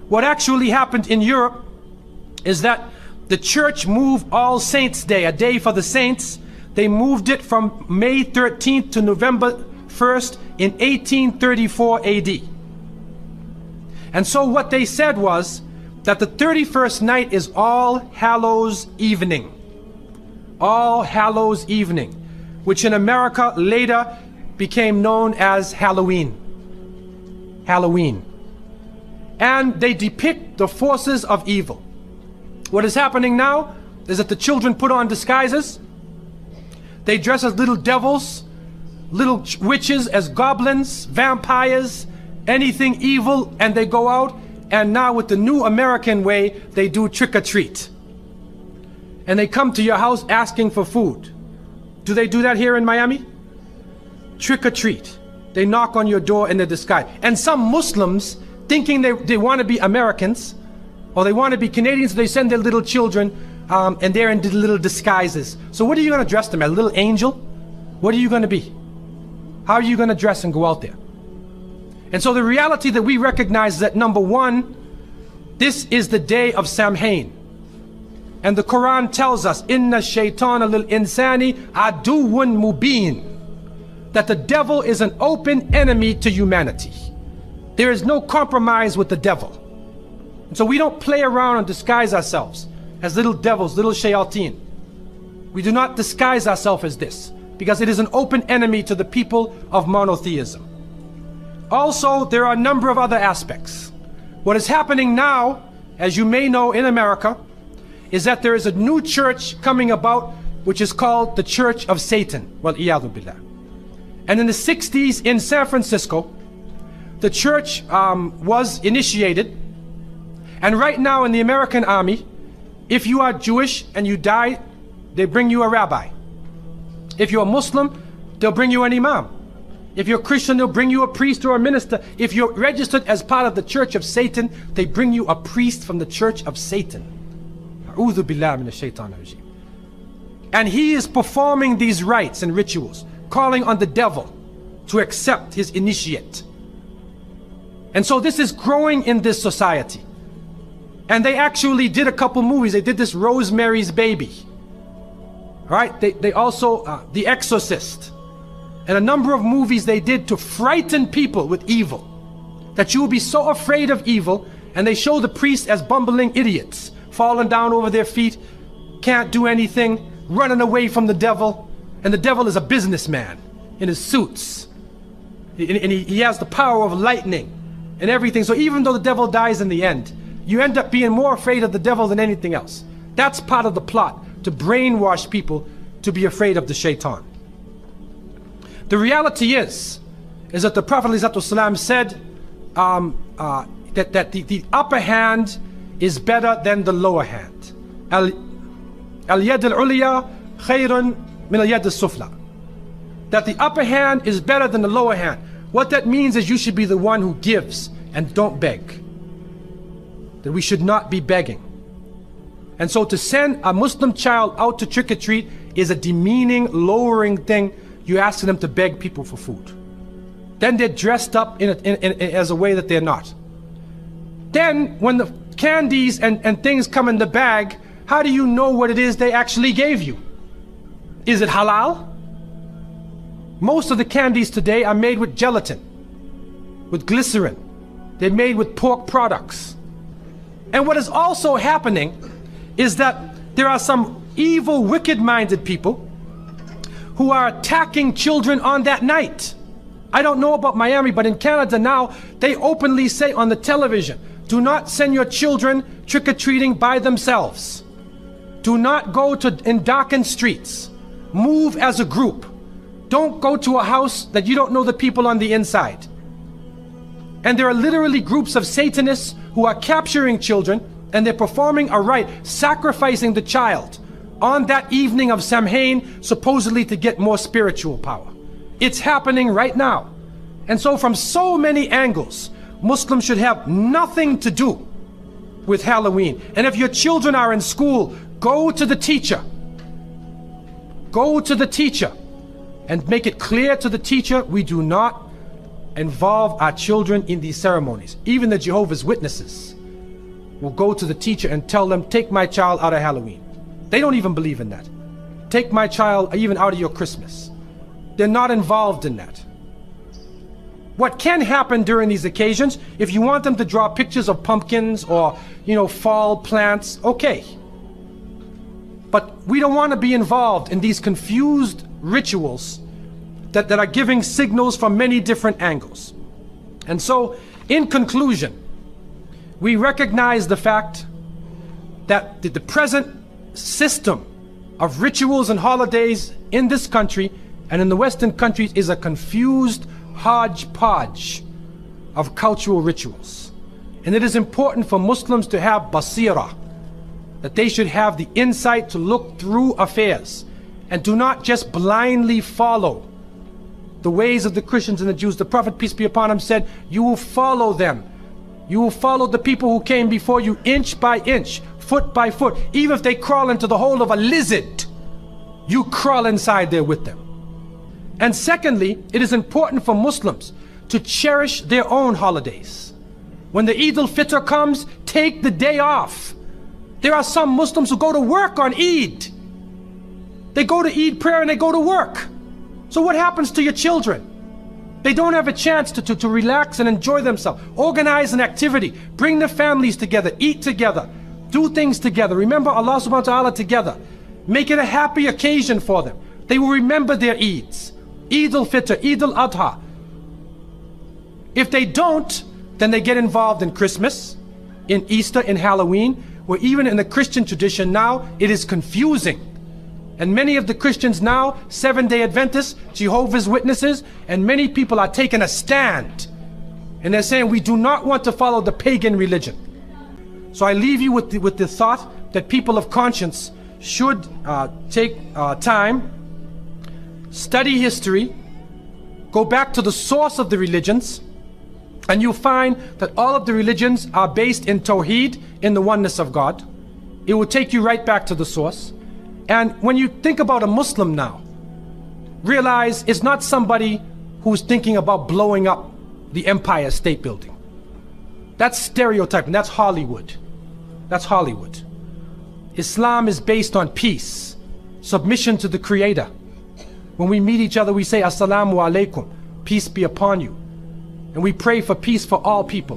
What actually happened in Europe is that the church moved All Saints Day, a day for the saints. They moved it from May 13th to November 1st in 1834 AD. And so what they said was that the 31st night is All Hallows Evening. All Hallows Evening, which in America later became known as Halloween. Halloween. And they depict the forces of evil. What is happening now is that the children put on disguises. They dress as little devils, little witches, as goblins, vampires, anything evil, and they go out, and now with the new American way, they do trick-or-treat. And they come to your house asking for food. Do they do that here in Miami? Trick-or-treat. They knock on your door in their disguise. And some Muslims, thinking they want to be Americans, or they want to be Canadians, so they send their little children, and they're in little disguises. So what are you going to dress them as? A little angel? What are you going to be? How are you going to dress and go out there? And so the reality that we recognize is that, number one, this is the day of Samhain. And the Quran tells us, Inna shaytana lil insani aduwwun mubin, that the devil is an open enemy to humanity. There is no compromise with the devil. And so we don't play around and disguise ourselves as little devils, little shayateen. We do not disguise ourselves as this, because it is an open enemy to the people of monotheism. Also, there are a number of other aspects. What is happening now, as you may know in America, is that there is a new church coming about, which is called the Church of Satan. Wal iyadhu billah. And in the 60s in San Francisco, the church was initiated. And right now in the American army, if you are Jewish and you die, they bring you a rabbi. If you're a Muslim, they'll bring you an imam. If you're a Christian, they'll bring you a priest or a minister. If you're registered as part of the Church of Satan, they bring you a priest from the Church of Satan. A'udhu billahi minash shaitanir rajim. And he is performing these rites and rituals, calling on the devil to accept his initiate. And so this is growing in this society. And they actually did a couple movies. They did this Rosemary's Baby. Right? They also, The Exorcist. And a number of movies they did to frighten people with evil. That you will be so afraid of evil. And they show the priests as bumbling idiots, falling down over their feet, can't do anything, running away from the devil. And the devil is a businessman in his suits. And he has the power of lightning and everything. So even though the devil dies in the end, you end up being more afraid of the devil than anything else. That's part of the plot, to brainwash people to be afraid of the shaitan. The reality is that the Prophet ﷺ said that the upper hand is better than the lower hand. Al-yad al-ulya khayrun min al-yad al-sufla. That the upper hand is better than the lower hand. What that means is you should be the one who gives and don't beg. That we should not be begging. And so to send a Muslim child out to trick-or-treat is a demeaning, lowering thing. You ask them to beg people for food. Then they're dressed up as a way that they're not. Then when the candies and things come in the bag, how do you know what it is they actually gave you? Is it halal? Most of the candies today are made with gelatin, with glycerin. They're made with pork products. And what is also happening is that there are some evil, wicked-minded people who are attacking children on that night. I don't know about Miami, but in Canada now, they openly say on the television, do not send your children trick-or-treating by themselves. Do not go in darkened streets. Move as a group. Don't go to a house that you don't know the people on the inside. And there are literally groups of Satanists who are capturing children, and they're performing a rite, sacrificing the child on that evening of Samhain, supposedly to get more spiritual power. It's happening right now. And so from so many angles, Muslims should have nothing to do with Halloween. And if your children are in school, go to the teacher. Go to the teacher and make it clear to the teacher, we do not involve our children in these ceremonies. Even the Jehovah's Witnesses will go to the teacher and tell them, take my child out of Halloween. They don't even believe in that. Take my child even out of your Christmas. They're not involved in that. What can happen during these occasions, if you want them to draw pictures of pumpkins or, fall plants, okay. But we don't want to be involved in these confused rituals that are giving signals from many different angles. And so, in conclusion, we recognize the fact that the present system of rituals and holidays in this country and in the Western countries is a confused hodgepodge of cultural rituals. And it is important for Muslims to have basira, that they should have the insight to look through affairs and do not just blindly follow the ways of the Christians and the Jews. The Prophet, peace be upon him, said, you will follow them. You will follow the people who came before you inch by inch, foot by foot. Even if they crawl into the hole of a lizard, you crawl inside there with them. And secondly, it is important for Muslims to cherish their own holidays. When the Eid al-Fitr comes, take the day off. There are some Muslims who go to work on Eid. They go to Eid prayer and they go to work. So what happens to your children? They don't have a chance to relax and enjoy themselves. Organize an activity. Bring their families together. Eat together. Do things together. Remember Allah subhanahu wa ta'ala together. Make it a happy occasion for them. They will remember their Eids. Eid al-Fitr, Eid al-Adha. If they don't, then they get involved in Christmas, in Easter, in Halloween, where even in the Christian tradition now, it is confusing. And many of the Christians now, Seventh-day Adventists, Jehovah's Witnesses, and many people are taking a stand. And they're saying, we do not want to follow the pagan religion. So I leave you with the thought that people of conscience should take time, study history, go back to the source of the religions, and you'll find that all of the religions are based in Tawheed, in the oneness of God. It will take you right back to the source. And when you think about a Muslim now, realize it's not somebody who's thinking about blowing up the Empire State Building. That's stereotyping, that's Hollywood. That's Hollywood. Islam is based on peace, submission to the Creator. When we meet each other, we say, Assalamu alaikum, peace be upon you. And we pray for peace for all people.